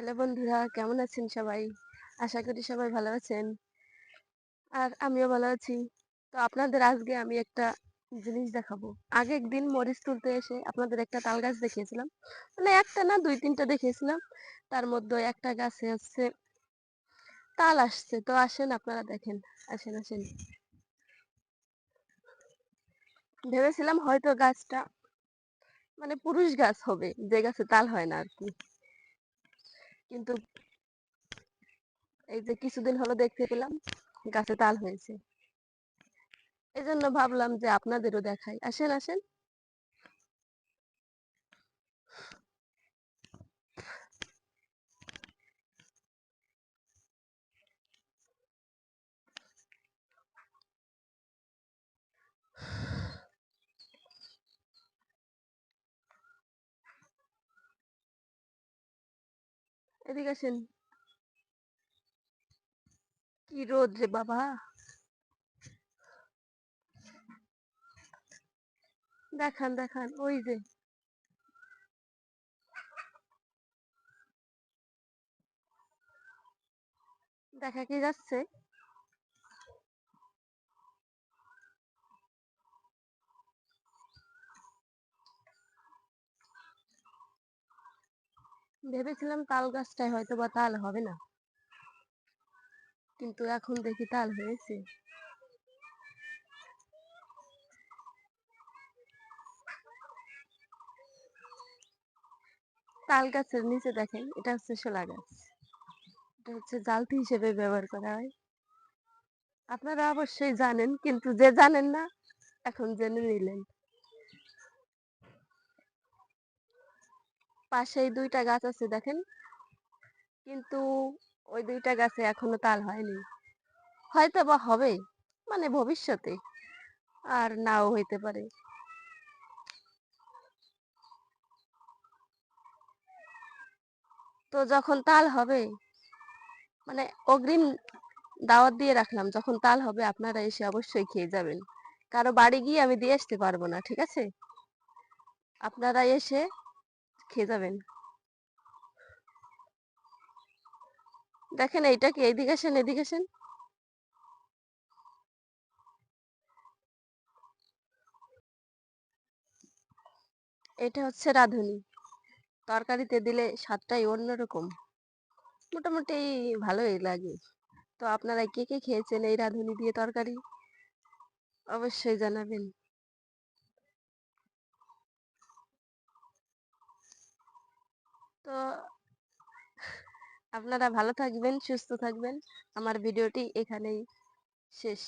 Hello বন্ধুরা, কেমন আছেন সবাই? আশা করি সবাই ভালো আছেন। আর আমিও ভালো আছি। তো আপনাদের আজকে আমি একটা জিনিস দেখাবো। আগে একদিন মরিচ তুলতে এসে আপনাদের একটা তাল গাছ দেখিয়েছিলাম। মানে একটা না ২-৩ টা দেখিয়েছিলাম। তার মধ্যে একটা গাছে হচ্ছে তাল আসছে। তো আসেন আপনারা দেখেন। আসেন। ভেবেছিলাম হয়তো গাছটা মানে পুরুষ গাছ হবে, যে গাছে তাল হয় না আরকি। কিন্তু এই যে কিছুদিন হলো দেখতে পেলাম গাছে তাল হয়েছে। এজন্য ভাবলাম যে আপনাদেরও দেখাই। আসেন। এদিকে আসেন। কি রোদ রে বাবা! দেখান। ওই যে দেখা কি যাচ্ছে? ভেবেছিলাম তাল গাছটায় হয়তোবা তাল হবে না। কিন্তু এখন দেখি তাল হয়েছে। তাল গাছের নিচে দেখেন, এটা হচ্ছে শোলা গাছ। এটা হচ্ছে জালতি হিসেবে ব্যবহার করা হয়। আপনারা অবশ্যই জানেন, কিন্তু যে জানেন না এখন জেনে নিলেন। পাশেই ২ টা গাছ আছে দেখেন, কিন্তু ওই ২ টা গাছে এখনো তাল হয়নি। হয়তোবা হবে, মানে ভবিষ্যতে, আর নাও হইতে পারে। তো যখন তাল হবে, মানে অগ্রিম দাওয়াত দিয়ে রাখলাম, যখন তাল হবে আপনারা এসে অবশ্যই খেয়ে যাবেন। কারো বাড়ি গিয়ে আমি দিয়ে আসতে পারবো না, ঠিক আছে? আপনারা এসে খেয়ে যাবেন। দেখেন এইটা কি? এদিকে আসেন। এটা হচ্ছে রাঁধুনি। তরকারিতে দিলে স্বাদটাই অন্যরকম। মোটামুটি ভালোই লাগে। তো আপনারা কে খেয়েছেন এই রাঁধুনি দিয়ে তরকারি? অবশ্যই জানাবেন। তো আপনারা ভালো থাকবেন, সুস্থ থাকবেন। আমার ভিডিওটি এখানেই শেষ।